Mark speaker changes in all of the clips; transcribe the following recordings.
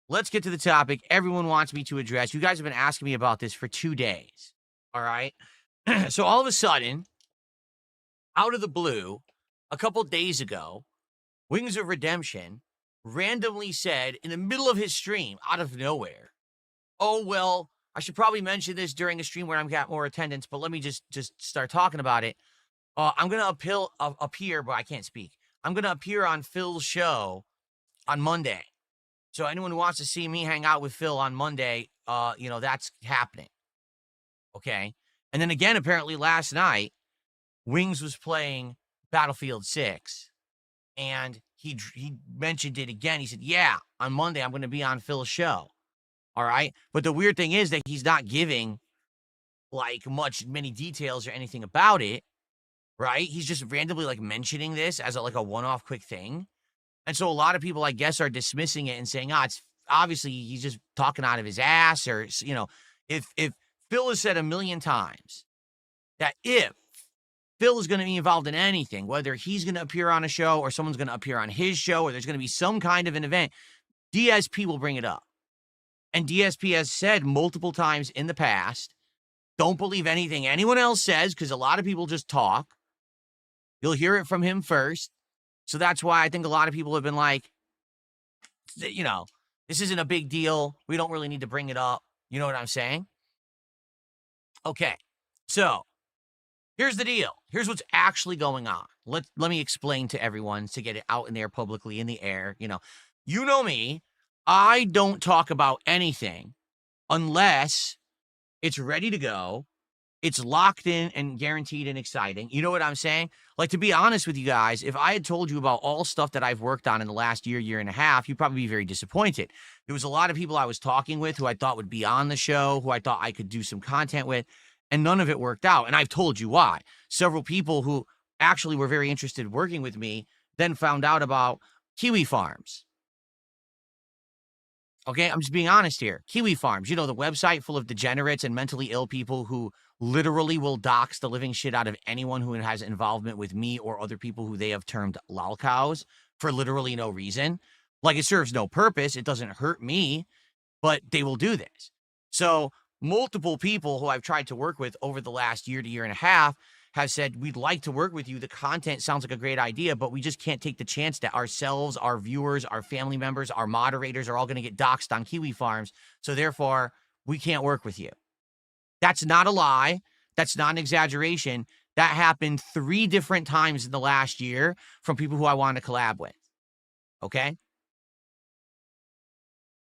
Speaker 1: let's get to the topic everyone wants me to address. You guys have been asking me about this for 2 days, all right? So all of a sudden, out of the blue, a couple days ago, Wings of Redemption randomly said in the middle of his stream, out of nowhere, oh, well, I should probably mention this during a stream where I've got more attendance, but let me just start talking about it. I'm going to appear, but I can't speak. I'm going to appear on Phil's show on Monday. So anyone who wants to see me hang out with Phil on Monday, that's happening. Okay. And then again, apparently last night, Wings was playing Battlefield 6. And he mentioned it again. He said, yeah, on Monday, I'm going to be on Phil's show. All right. But the weird thing is that he's not giving like many details or anything about it. Right. He's just randomly like mentioning this as a one-off quick thing. And so a lot of people, I guess, are dismissing it and saying, it's obviously he's just talking out of his ass, or, if Phil has said a million times that if Phil is going to be involved in anything, whether he's going to appear on a show or someone's going to appear on his show, or there's going to be some kind of an event, DSP will bring it up. And DSP has said multiple times in the past, don't believe anything anyone else says, because a lot of people just talk. You'll hear it from him first. So that's why I think a lot of people have been like, this isn't a big deal. We don't really need to bring it up. You know what I'm saying? Okay. So here's the deal. Here's what's actually going on. Let me explain to everyone to get it out in there publicly in the air. You know me. I don't talk about anything unless it's ready to go. It's locked in and guaranteed and exciting. You know what I'm saying? Like, to be honest with you guys, if I had told you about all stuff that I've worked on in the last year and a half, you'd probably be very disappointed. There was a lot of people I was talking with who I thought would be on the show, who I thought I could do some content with, and none of it worked out. And I've told you why. Several people who actually were very interested in working with me then found out about Kiwi Farms. Okay, I'm just being honest here. Kiwi Farms, the website full of degenerates and mentally ill people who literally will dox the living shit out of anyone who has involvement with me or other people who they have termed lolcows for literally no reason. Like, it serves no purpose. It doesn't hurt me, but they will do this. So multiple people who I've tried to work with over the last year to year and a half have said, we'd like to work with you. The content sounds like a great idea, but we just can't take the chance that ourselves, our viewers, our family members, our moderators are all going to get doxxed on Kiwi Farms. So therefore, we can't work with you. That's not a lie. That's not an exaggeration. That happened 3 different times in the last year from people who I wanted to collab with. Okay?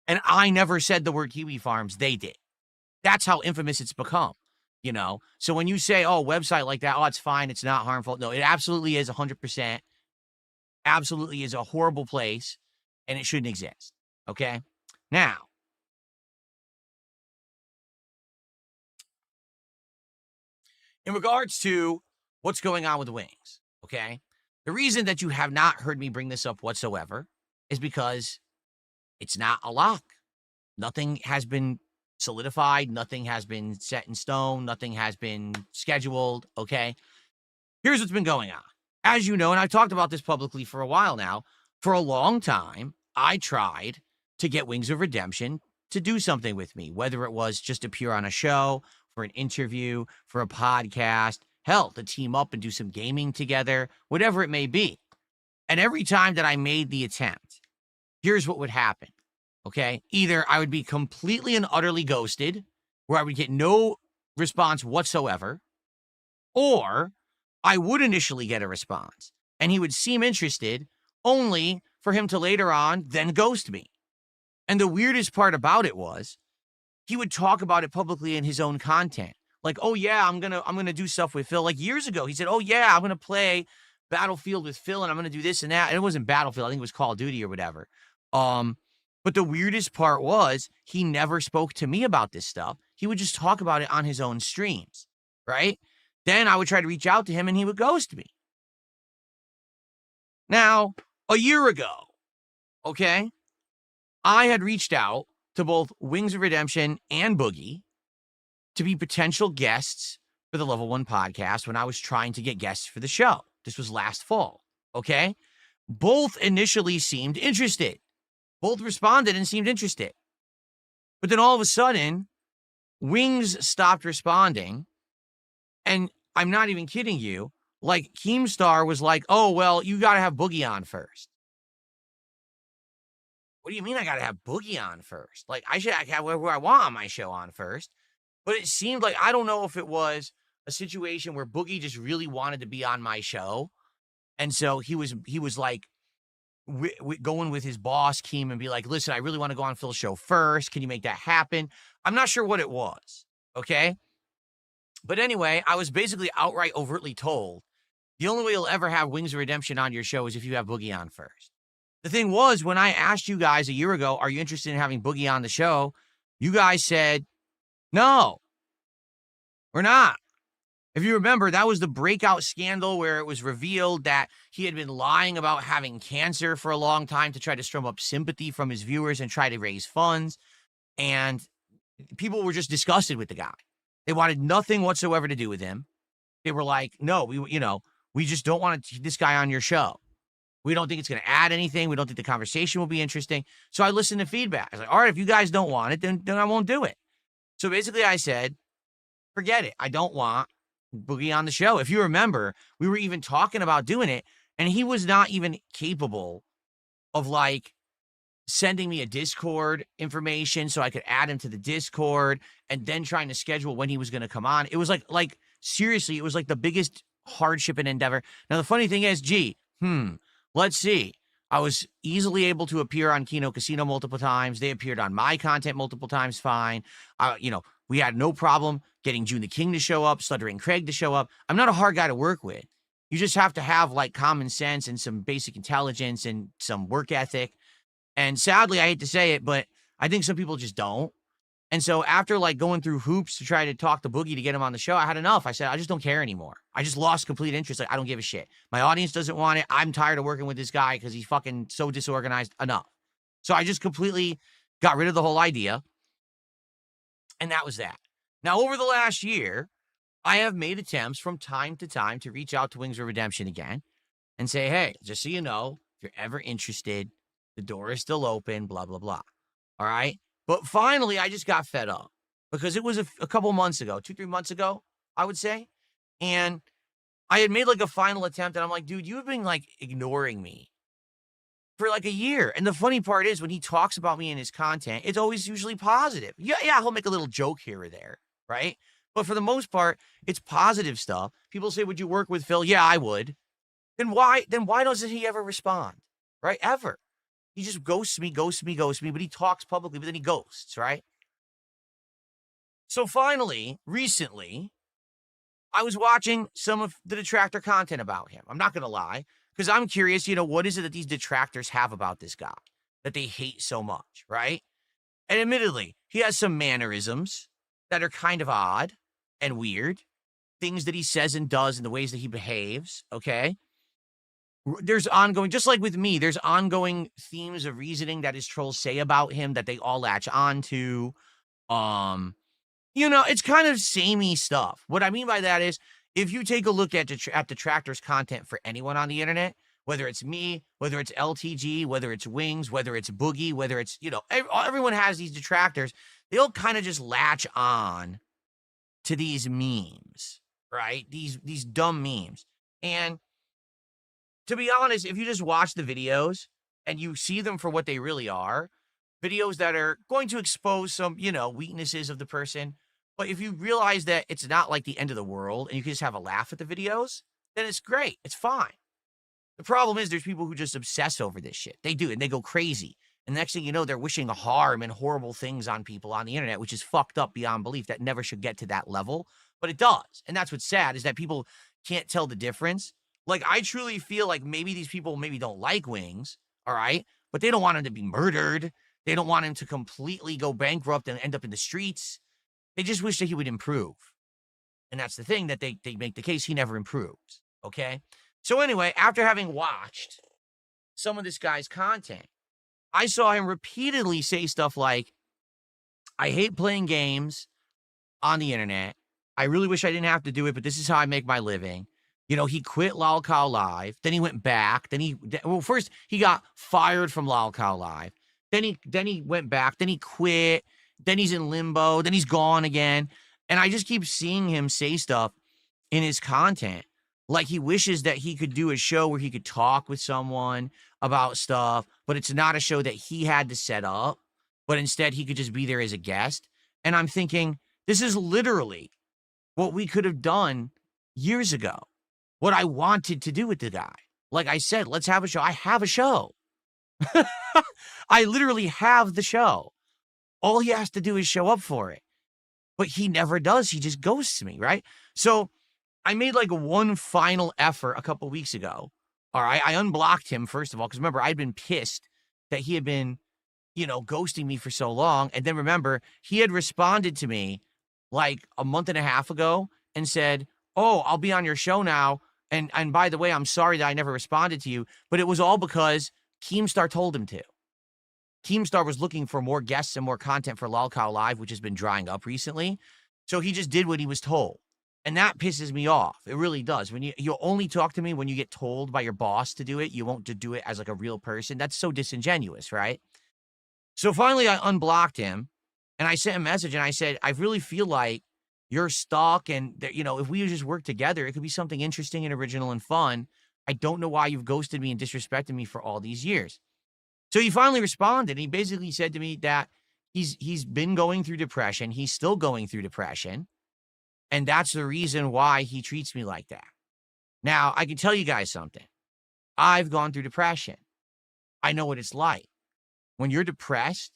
Speaker 1: And I never said the word Kiwi Farms. They did. That's how infamous it's become. So when you say, website like that, it's fine, it's not harmful. No, it absolutely is 100%. Absolutely is a horrible place, and it shouldn't exist. Okay? Now, in regards to what's going on with Wings, okay? The reason that you have not heard me bring this up whatsoever is because it's not a lock. Nothing has been solidified. Nothing has been set in stone. Nothing has been scheduled, okay? Here's what's been going on. As you know, and I've talked about this publicly for a while now, for a long time, I tried to get Wings of Redemption to do something with me, whether it was just appear on a show, for an interview, for a podcast, hell, to team up and do some gaming together, whatever it may be. And every time that I made the attempt, here's what would happen, okay? Either I would be completely and utterly ghosted, where I would get no response whatsoever, or I would initially get a response, and he would seem interested, only for him to later on then ghost me. And the weirdest part about it was, he would talk about it publicly in his own content. Like, oh yeah, I'm gonna do stuff with Phil. Like years ago, he said, oh yeah, I'm gonna play Battlefield with Phil, and I'm gonna do this and that. And it wasn't Battlefield, I think it was Call of Duty or whatever. But the weirdest part was, he never spoke to me about this stuff. He would just talk about it on his own streams, right? Then I would try to reach out to him, and he would ghost me. Now, a year ago, okay, I had reached out to both Wings of Redemption and Boogie to be potential guests for the Level 1 podcast when I was trying to get guests for the show. This was last fall, okay? Both initially seemed interested. Both responded and seemed interested. But then all of a sudden, Wings stopped responding. And I'm not even kidding you. Like, Keemstar was like, oh, well, you got to have Boogie on first. What do you mean I got to have Boogie on first? Like, I should have whoever I want on my show on first. But it seemed like, I don't know if it was a situation where Boogie just really wanted to be on my show. And so he was like, going with his boss, Keem, and be like, listen, I really want to go on Phil's show first. Can you make that happen? I'm not sure what it was. Okay. But anyway, I was basically outright overtly told the only way you'll ever have Wings of Redemption on your show is if you have Boogie on first. The thing was, when I asked you guys a year ago, are you interested in having Boogie on the show? You guys said, no, we're not. If you remember, that was the breakout scandal where it was revealed that he had been lying about having cancer for a long time to try to strum up sympathy from his viewers and try to raise funds. And people were just disgusted with the guy. They wanted nothing whatsoever to do with him. They were like, no, we just don't want this guy on your show. We don't think it's going to add anything. We don't think the conversation will be interesting. So I listened to feedback. I was like, all right, if you guys don't want it, then I won't do it. So basically I said, forget it. I don't want Boogie on the show. If you remember, we were even talking about doing it, and he was not even capable of like sending me a Discord information so I could add him to the Discord and then trying to schedule when he was going to come on. It was like seriously, it was like the biggest hardship and endeavor. Now, the funny thing is, let's see. I was easily able to appear on Kino Casino multiple times. They appeared on my content multiple times. Fine. We had no problem getting June the King to show up, Stuttering Craig to show up. I'm not a hard guy to work with. You just have to have like common sense and some basic intelligence and some work ethic. And sadly, I hate to say it, but I think some people just don't. And so after like going through hoops to try to talk to Boogie to get him on the show, I had enough. I said, I just don't care anymore. I just lost complete interest. Like, I don't give a shit. My audience doesn't want it. I'm tired of working with this guy because he's fucking so disorganized. Enough. So I just completely got rid of the whole idea. And that was that. Now, over the last year, I have made attempts from time to time to reach out to Wings of Redemption again and say, hey, just so you know, if you're ever interested, the door is still open, blah, blah, blah. All right? But finally, I just got fed up because it was a couple months ago, 2-3 months ago, I would say. And I had made like a final attempt, and I'm like, dude, you've been like ignoring me for like a year. And the funny part is when he talks about me in his content, it's always usually positive. Yeah, he'll make a little joke here or there, right? But for the most part, it's positive stuff. People say, would you work with Phil? Yeah, I would. Then why doesn't he ever respond? Right? Ever. He just ghosts me, but he talks publicly, but then he ghosts, right? So finally, recently, I was watching some of the detractor content about him. I'm not going to lie, because I'm curious, what is it that these detractors have about this guy that they hate so much, right? And admittedly, he has some mannerisms that are kind of odd and weird, things that he says and does and the ways that he behaves, okay? There's ongoing, just like with me, there's ongoing themes of reasoning that his trolls say about him that they all latch on to. It's kind of samey stuff. What I mean by that is, if you take a look at detractors' content for anyone on the internet, whether it's me, whether it's LTG, whether it's Wings, whether it's Boogie, whether it's, everyone has these detractors. They'll kind of just latch on to these memes, right? These dumb memes. And to be honest, if you just watch the videos and you see them for what they really are, videos that are going to expose some, weaknesses of the person, but if you realize that it's not like the end of the world and you can just have a laugh at the videos, then it's great. It's fine. The problem is there's people who just obsess over this shit. They do, and they go crazy. And the next thing you know, they're wishing harm and horrible things on people on the internet, which is fucked up beyond belief. That never should get to that level, but it does. And that's what's sad, is that people can't tell the difference. Like, I truly feel like maybe these people maybe don't like Wings, all right? But they don't want him to be murdered. They don't want him to completely go bankrupt and end up in the streets. They just wish that he would improve. And that's the thing, that they make the case he never improves, okay? So anyway, after having watched some of this guy's content, I saw him repeatedly say stuff like, I hate playing games on the internet. I really wish I didn't have to do it, but this is how I make my living. He quit Lol Cow Live. Then he went back. First he got fired from Lol Cow Live. Then he went back, then he quit, then he's in limbo, then he's gone again. And I just keep seeing him say stuff in his content. Like he wishes that he could do a show where he could talk with someone about stuff, but it's not a show that he had to set up, but instead he could just be there as a guest. And I'm thinking, this is literally what we could have done years ago. What I wanted to do with the guy. Like I said, let's have a show. I have a show. I literally have the show. All he has to do is show up for it. But he never does. He just ghosts me, right? So I made like one final effort a couple weeks ago. All right. I unblocked him, first of all, because remember, I'd been pissed that he had been, ghosting me for so long. And then remember, he had responded to me like a month and a half ago and said, "Oh, I'll be on your show now. And by the way, I'm sorry that I never responded to you." But it was all because Keemstar told him to. Keemstar was looking for more guests and more content for Lolcow Live, which has been drying up recently. So he just did what he was told. And that pisses me off. It really does. When you'll only talk to me when you get told by your boss to do it. You won't do it as like a real person. That's so disingenuous, right? So finally I unblocked him and I sent a message and I said, "I really feel like you're stuck and that, if we just work together, it could be something interesting and original and fun. I don't know why you've ghosted me and disrespected me for all these years." So he finally responded. He basically said to me that he's been going through depression. He's still going through depression. And that's the reason why he treats me like that. Now, I can tell you guys something. I've gone through depression. I know what it's like. When you're depressed,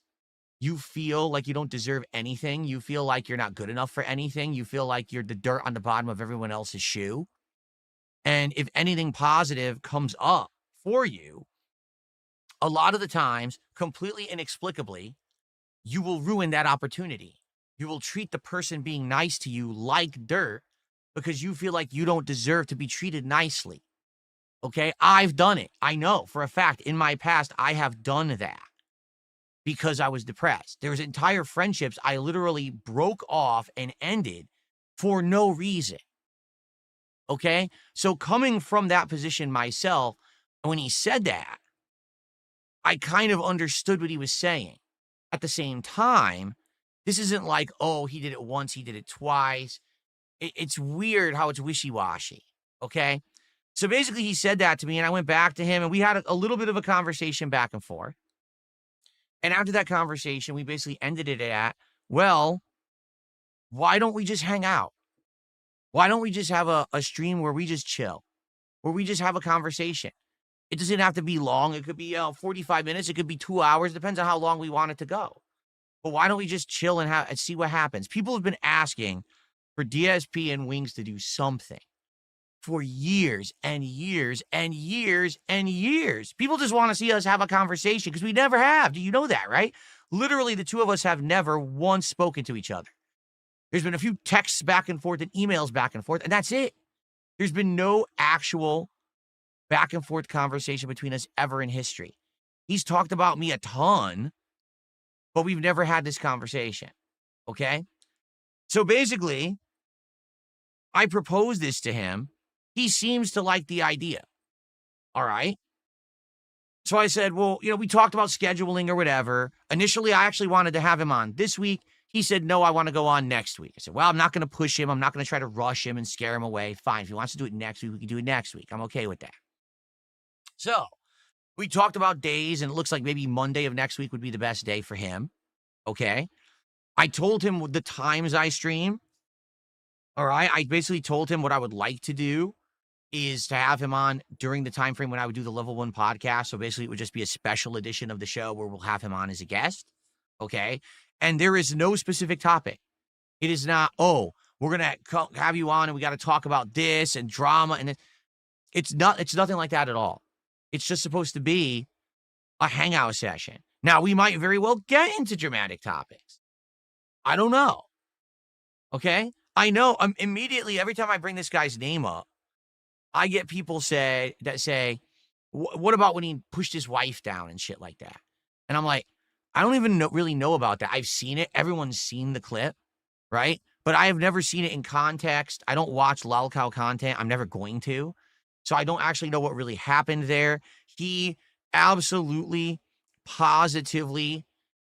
Speaker 1: you feel like you don't deserve anything. You feel like you're not good enough for anything. You feel like you're the dirt on the bottom of everyone else's shoe. And if anything positive comes up for you, a lot of the times, completely inexplicably, you will ruin that opportunity. You will treat the person being nice to you like dirt because you feel like you don't deserve to be treated nicely. Okay? I've done it. I know for a fact in my past, I have done that because I was depressed. There was entire friendships I literally broke off and ended for no reason. Okay? So coming from that position myself, when he said that, I kind of understood what he was saying. At the same time, this isn't like, oh, he did it once, he did it twice. It's weird how it's wishy-washy, okay? So basically, he said that to me, and I went back to him, and we had a little bit of a conversation back and forth. And after that conversation, we basically ended it at, well, why don't we just hang out? Why don't we just have a stream where we just chill, where we just have a conversation? It doesn't have to be long. It could be 45 minutes. It could be 2 hours. Depends on how long we want it to go. But why don't we just chill and see what happens? People have been asking for DSP and Wings to do something for years and years and years and years. People just want to see us have a conversation because we never have. Do you know that, right? Literally, the two of us have never once spoken to each other. There's been a few texts back and forth and emails back and forth, and that's it. There's been no actual back and forth conversation between us ever in history. He's talked about me a ton, but we've never had this conversation, okay? So basically, I proposed this to him. He seems to like the idea, all right? So I said, well, we talked about scheduling or whatever. Initially, I actually wanted to have him on this week. He said, no, I want to go on next week. I said, well, I'm not going to push him. I'm not going to try to rush him and scare him away. Fine, if he wants to do it next week, we can do it next week. I'm okay with that. So we talked about days, and it looks like maybe Monday of next week would be the best day for him. Okay. I told him the times I stream. All right. I basically told him what I would like to do is to have him on during the time frame when I would do the Level 1 podcast. So basically, it would just be a special edition of the show where we'll have him on as a guest. Okay. And there is no specific topic. It is not, oh, we're going to have you on and we got to talk about this and drama. And it's nothing like that at all. It's just supposed to be a hangout session. Now, we might very well get into dramatic topics. I don't know. Okay? I know immediately every time I bring this guy's name up, I get people say, what about when he pushed his wife down and shit like that? And I'm like, I don't even really know about that. I've seen it. Everyone's seen the clip, right? But I have never seen it in context. I don't watch Lolcow content. I'm never going to. So I don't actually know what really happened there. He absolutely positively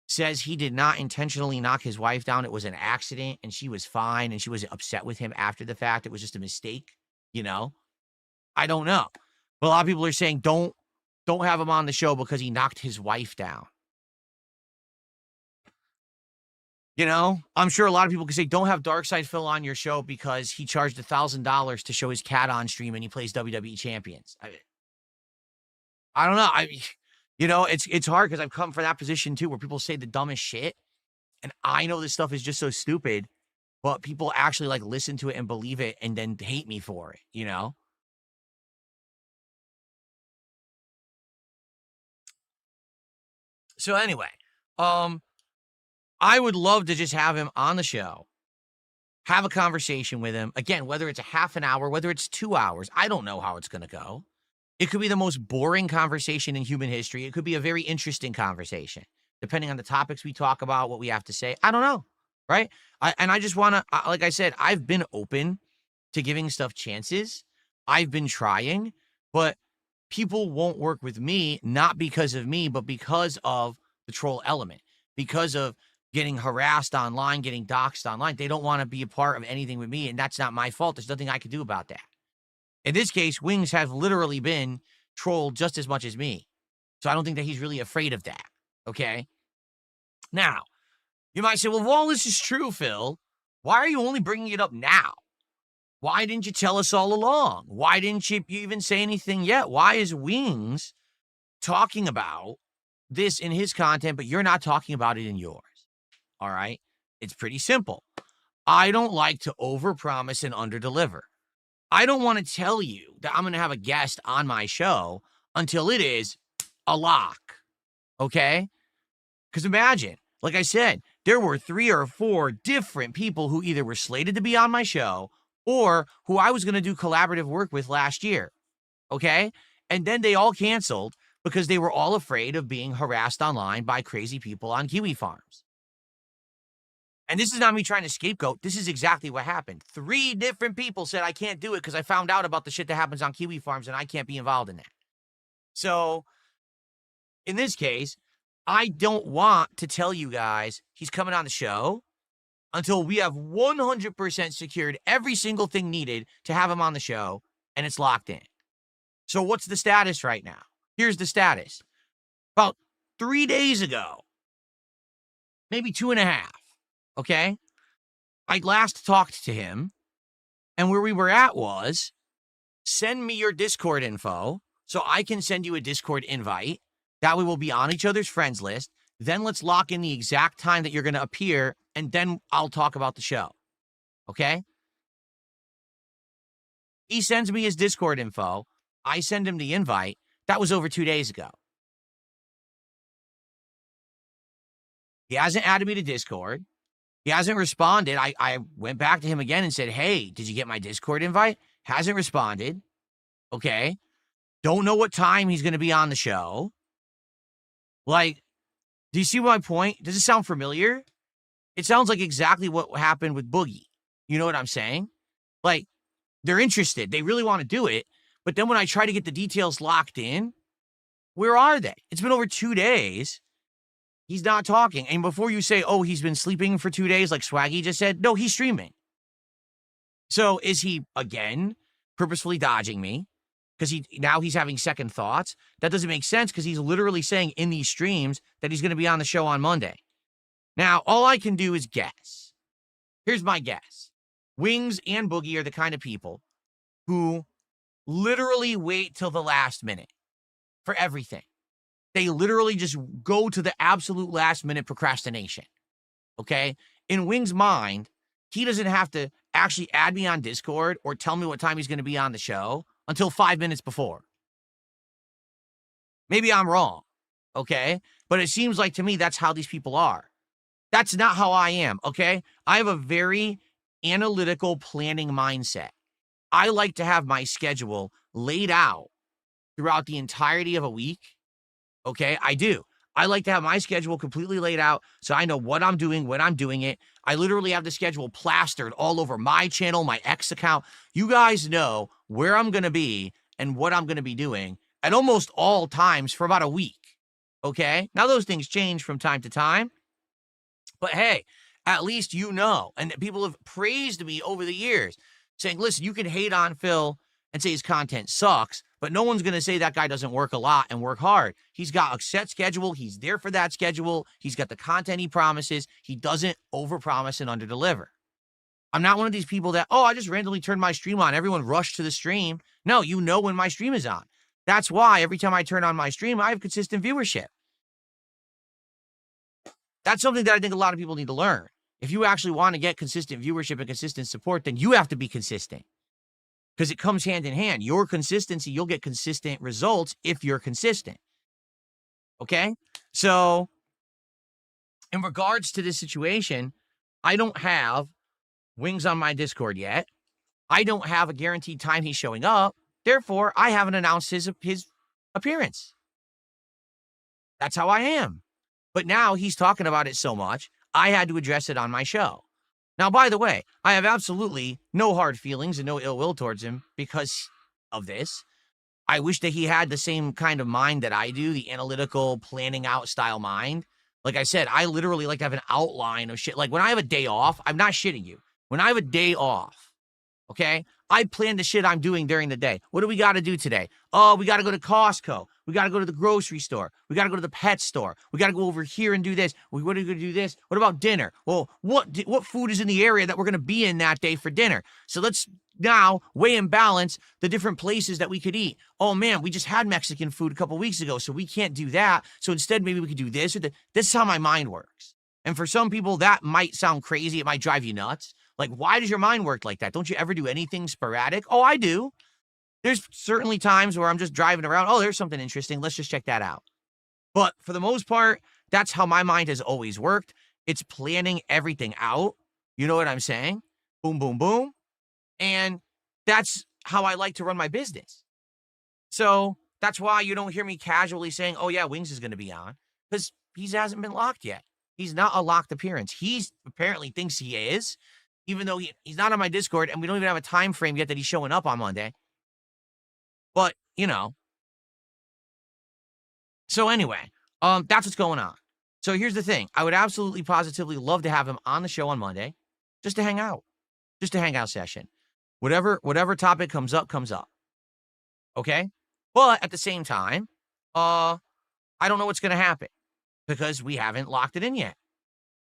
Speaker 1: says he did not intentionally knock his wife down. It was an accident and she was fine and she was upset with him after the fact. It was just a mistake, you know? I don't know. But a lot of people are saying don't have him on the show because he knocked his wife down. You know, I'm sure a lot of people can say, don't have Darkside Phil on your show because he charged $1,000 to show his cat on stream and he plays WWE champions. I don't know. You know, it's hard because I've come from that position too, where people say the dumbest shit. And I know this stuff is just so stupid, but people actually like listen to it and believe it and then hate me for it, you know? So anyway, I would love to just have him on the show, have a conversation with him. Again, whether it's a half an hour, whether it's 2 hours, I don't know how it's going to go. It could be the most boring conversation in human history. It could be a very interesting conversation, depending on the topics we talk about, what we have to say. I don't know, right? I just want to, like I said, I've been open to giving stuff chances. I've been trying, but people won't work with me, not because of me, but because of the troll element, because of getting harassed online, getting doxxed online. They don't want to be a part of anything with me, and that's not my fault. There's nothing I can do about that. In this case, Wings has literally been trolled just as much as me. So I don't think that he's really afraid of that, okay? Now, you might say, well, if all this is true, Phil, why are you only bringing it up now? Why didn't you tell us all along? Why didn't you even say anything yet? Why is Wings talking about this in his content, but you're not talking about it in yours? All right? It's pretty simple. I don't like to overpromise and underdeliver. I don't want to tell you that I'm going to have a guest on my show until it is a lock, okay? Because imagine, like I said, there were 3 or 4 different people who either were slated to be on my show or who I was going to do collaborative work with last year, okay? And then they all canceled because they were all afraid of being harassed online by crazy people on kiwi farms. And this is not me trying to scapegoat. This is exactly what happened. 3 different people said, I can't do it because I found out about the shit that happens on kiwi farms and I can't be involved in that. So in this case, I don't want to tell you guys he's coming on the show until we have 100% secured every single thing needed to have him on the show and it's locked in. So what's the status right now? Here's the status. About 3 days ago, maybe 2.5, okay? I last talked to him, and where we were at was, send me your Discord info so I can send you a Discord invite. That way we'll be on each other's friends list. Then let's lock in the exact time that you're going to appear, and then I'll talk about the show, okay? He sends me his Discord info. I send him the invite. That was over 2 days ago. He hasn't added me to Discord. He hasn't responded. I went back to him again and said, hey, did you get my Discord invite? Hasn't responded. Okay. Don't know what time he's going to be on the show. Like, do you see my point? Does it sound familiar? It sounds like exactly what happened with Boogie. You know what I'm saying? Like, they're interested. They really want to do it. But then when I try to get the details locked in, where are they? It's been over 2 days. He's not talking. And before you say, oh, he's been sleeping for 2 days like Swaggy just said, no, he's streaming. So is he, again, purposefully dodging me? Because now he's having second thoughts? That doesn't make sense because he's literally saying in these streams that he's going to be on the show on Monday. Now, all I can do is guess. Here's my guess. Wings and Boogie are the kind of people who literally wait till the last minute for everything. They literally just go to the absolute last minute procrastination, okay? In Wings' mind, he doesn't have to actually add me on Discord or tell me what time he's going to be on the show until 5 minutes before. Maybe I'm wrong, okay? But it seems like to me that's how these people are. That's not how I am, okay? I have a very analytical planning mindset. I like to have my schedule laid out throughout the entirety of a week. Okay, I do. I like to have my schedule completely laid out so I know what I'm doing, when I'm doing it. I literally have the schedule plastered all over my channel, my X account. You guys know where I'm going to be and what I'm going to be doing at almost all times for about a week. Okay. Now, those things change from time to time, but hey, at least you know. And people have praised me over the years saying, listen, you can hate on Phil and say his content sucks, but no one's going to say that guy doesn't work a lot and work hard. He's got a set schedule. He's there for that schedule. He's got the content he promises. He doesn't overpromise and underdeliver. I'm not one of these people that, oh, I just randomly turned my stream on. Everyone rushed to the stream. No, you know when my stream is on. That's why every time I turn on my stream, I have consistent viewership. That's something that I think a lot of people need to learn. If you actually want to get consistent viewership and consistent support, then you have to be consistent because it comes hand in hand. Your consistency, you'll get consistent results if you're consistent. Okay? So, in regards to this situation, I don't have Wings on my Discord yet. I don't have a guaranteed time he's showing up. Therefore, I haven't announced his appearance. That's how I am. But now he's talking about it so much, I had to address it on my show. Now, by the way, I have absolutely no hard feelings and no ill will towards him because of this. I wish that he had the same kind of mind that I do, the analytical, planning out style mind. Like I said, I literally like to have an outline of shit. Like when I have a day off, I'm not shitting you. When I have a day off, okay, I plan the shit I'm doing during the day. What do we got to do today? Oh, we got to go to Costco. We got to go to the grocery store. We got to go to the pet store. We got to go over here and do this. What are we going to do this? What about dinner? Well, what food is in the area that we're going to be in that day for dinner? So let's now weigh and balance the different places that we could eat. Oh man, we just had Mexican food a couple weeks ago, so we can't do that. So instead, maybe we could do this or that. This is how my mind works. And for some people, that might sound crazy. It might drive you nuts. Like, why does your mind work like that? Don't you ever do anything sporadic? Oh, I do. There's certainly times where I'm just driving around. Oh, there's something interesting. Let's just check that out. But for the most part, that's how my mind has always worked. It's planning everything out. You know what I'm saying? Boom, boom, boom. And that's how I like to run my business. So that's why you don't hear me casually saying, oh, yeah, Wings is going to be on, because he hasn't been locked yet. He's not a locked appearance. He apparently thinks he is, even though he's not on my Discord, and we don't even have a time frame yet that he's showing up on Monday. But, you know. So anyway, that's what's going on. So here's the thing. I would absolutely, positively love to have him on the show on Monday just to hang out. Just a hangout session. Whatever topic comes up, comes up. Okay? But at the same time, I don't know what's going to happen because we haven't locked it in yet.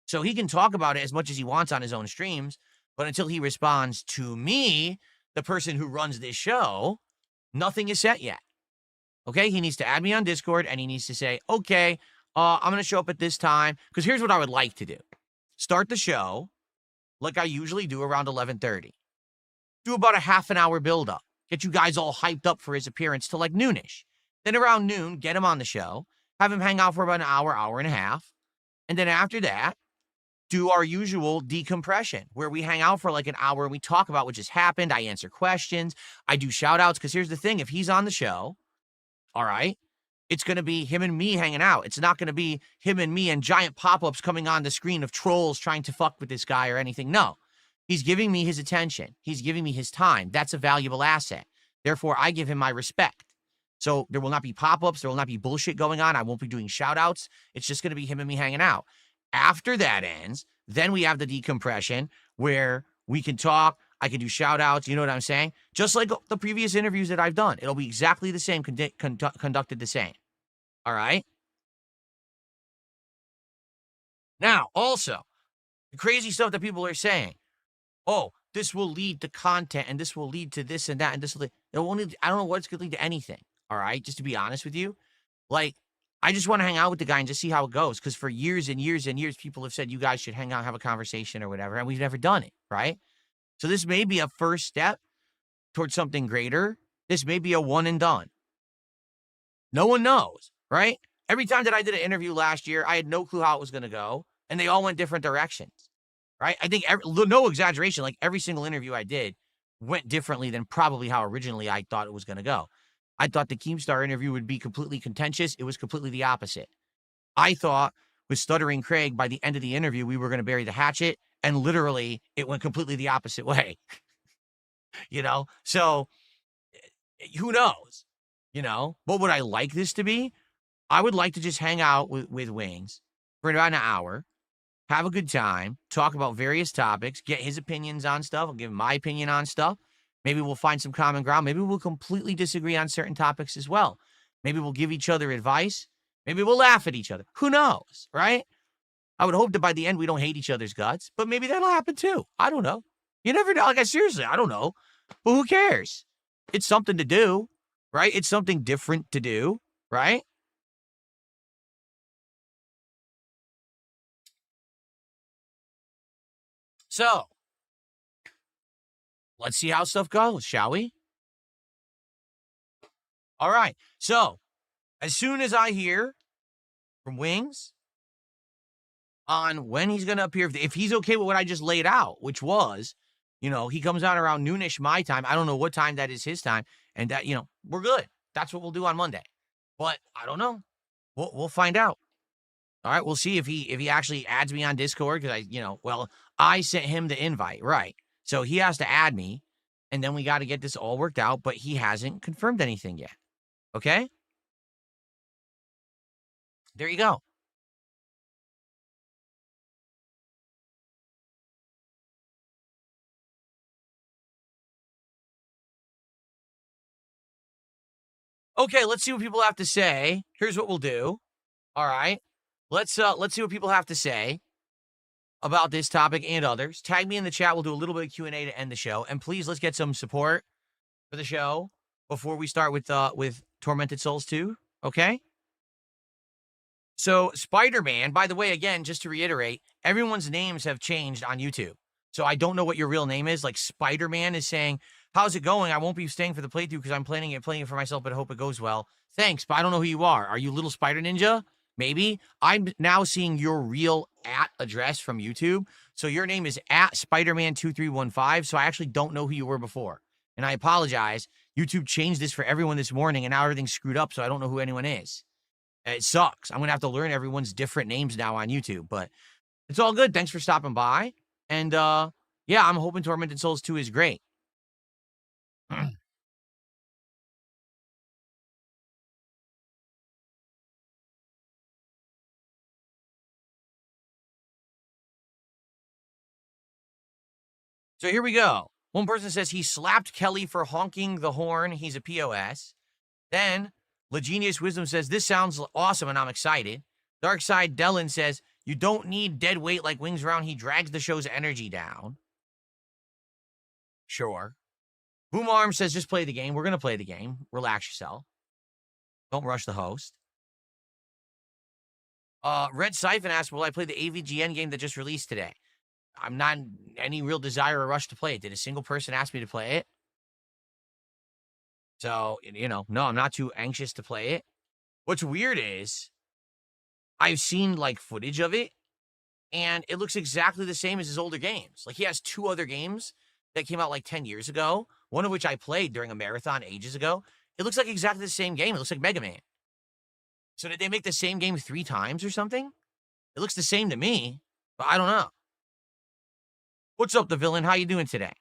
Speaker 1: So he can talk about it as much as he wants on his own streams, but until he responds to me, the person who runs this show, nothing is set yet. Okay? He needs to add me on Discord, and he needs to say, okay, I'm going to show up at this time, because here's what I would like to do. Start the show like I usually do around 11:30. Do about a half an hour build-up. Get you guys all hyped up for his appearance till like noonish. Then around noon, get him on the show, have him hang out for about an hour, hour and a half, and then after that, do our usual decompression where we hang out for like an hour and we talk about what just happened. I answer questions. I do shout outs because here's the thing. If he's on the show, all right, it's going to be him and me hanging out. It's not going to be him and me and giant pop-ups coming on the screen of trolls trying to fuck with this guy or anything. No, he's giving me his attention. He's giving me his time. That's a valuable asset. Therefore, I give him my respect. So there will not be pop-ups. There will not be bullshit going on. I won't be doing shout outs. It's just going to be him and me hanging out. After that ends, then we have the decompression where we can talk. I can do shout outs. You know what I'm saying? Just like the previous interviews that I've done. It'll be exactly the same, conducted the same. All right? Now, also, the crazy stuff that people are saying. Oh, this will lead to content, and this will lead to this and that, and this will lead. It won't lead, I don't know what's going to lead to anything. All right? Just to be honest with you. Like, I just want to hang out with the guy and just see how it goes. Because for years and years and years, people have said you guys should hang out, have a conversation or whatever. And we've never done it, right? So this may be a first step towards something greater. This may be a one and done. No one knows, right? Every time that I did an interview last year, I had no clue how it was going to go. And they all went different directions, right? I think, no exaggeration, like every single interview I did went differently than probably how originally I thought it was going to go. I thought the Keemstar interview would be completely contentious. It was completely the opposite. I thought with Stuttering Craig, by the end of the interview, we were going to bury the hatchet. And literally, it went completely the opposite way. You know? So, who knows? You know? What would I like this to be? I would like to just hang out with Wings for about an hour, have a good time, talk about various topics, get his opinions on stuff. I'll give him my opinion on stuff. Maybe we'll find some common ground. Maybe we'll completely disagree on certain topics as well. Maybe we'll give each other advice. Maybe we'll laugh at each other. Who knows, right? I would hope that by the end we don't hate each other's guts, but maybe that'll happen too. I don't know. You never know. Like, seriously, I don't know. But who cares? It's something to do, right? It's something different to do, right? So, let's see how stuff goes, shall we? All right. So, as soon as I hear from Wings on when he's going to appear, if he's okay with what I just laid out, which was, he comes out around noonish my time. I don't know what time that is his time. And that, we're good. That's what we'll do on Monday. But I don't know. We'll find out. All right, we'll see if he actually adds me on Discord because I sent him the invite, right? So he has to add me, and then we got to get this all worked out. But he hasn't confirmed anything yet. Okay, there you go. Okay, let's see what people have to say. Here's what we'll do. All right, let's see what people have to say about this topic and others. Tag me in the chat. We'll do a little bit of Q&A to end the show. And please, let's get some support for the show before we start with Tormented Souls 2, okay? So Spider-Man, by the way, again, just to reiterate, everyone's names have changed on YouTube. So I don't know what your real name is. Like Spider-Man is saying, how's it going? I won't be staying for the playthrough because I'm playing it for myself, but I hope it goes well. Thanks, but I don't know who you are. Are you Little Spider Ninja? Maybe. I'm now seeing your real address from YouTube. So your name is @Spiderman2315. So I actually don't know who you were before. And I apologize. YouTube changed this for everyone this morning, and now everything's screwed up, so I don't know who anyone is. It sucks. I'm going to have to learn everyone's different names now on YouTube, but it's all good. Thanks for stopping by. And yeah, I'm hoping Tormented Souls 2 is great. So here we go. One person says he slapped Kelly for honking the horn. He's a POS. Then Legenius Wisdom says, this sounds awesome and I'm excited. Darkside Dellin says, you don't need dead weight like Wings around. He drags the show's energy down. Sure. Boom Arm says, just play the game. We're going to play the game. Relax yourself. Don't rush the host. Red Siphon asks, will I play the AVGN game that just released today? I'm not in any real desire or rush to play it. Did a single person ask me to play it? So, no, I'm not too anxious to play it. What's weird is I've seen like footage of it and it looks exactly the same as his older games. Like he has 2 other games that came out like 10 years ago, one of which I played during a marathon ages ago. It looks like exactly the same game. It looks like Mega Man. So did they make the same game 3 times or something? It looks the same to me, but I don't know. What's up, the villain? How you doing today?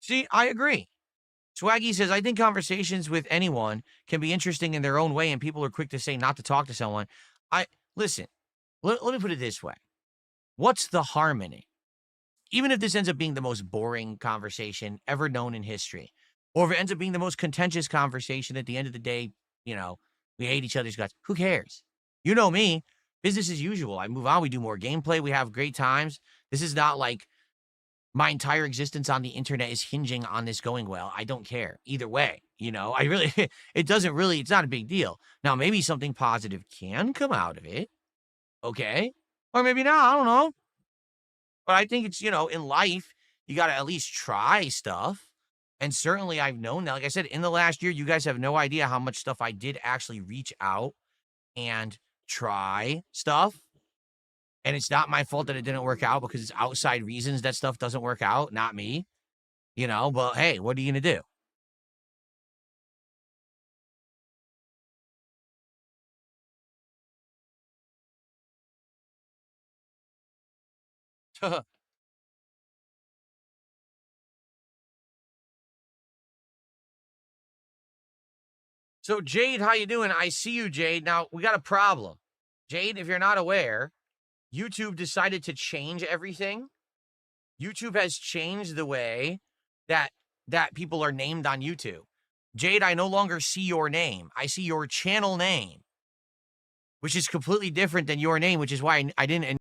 Speaker 1: See, I agree. Swaggy says, I think conversations with anyone can be interesting in their own way, and people are quick to say not to talk to someone. Listen, let me put it this way. What's the harm in it? Even if this ends up being the most boring conversation ever known in history, or if it ends up being the most contentious conversation at the end of the day, we hate each other's guts. Who cares? You know me, business as usual. I move on. We do more gameplay. We have great times. This is not like my entire existence on the internet is hinging on this going well. I don't care either way. I really, it's not a big deal. Now, maybe something positive can come out of it. Okay. Or maybe not. I don't know. But I think it's, in life, you got to at least try stuff. And certainly I've known that. Like I said, in the last year, you guys have no idea how much stuff I did actually reach out and try stuff. And it's not my fault that it didn't work out because it's outside reasons that stuff doesn't work out, not me. you know, but hey, what are you going to do? So Jade, how you doing? I see you, Jade. Now we got a problem. Jade, if you're not aware, YouTube decided to change everything. YouTube has changed the way that people are named on YouTube. Jade, I no longer see your name. I see your channel name, which is completely different than your name, which is why I didn't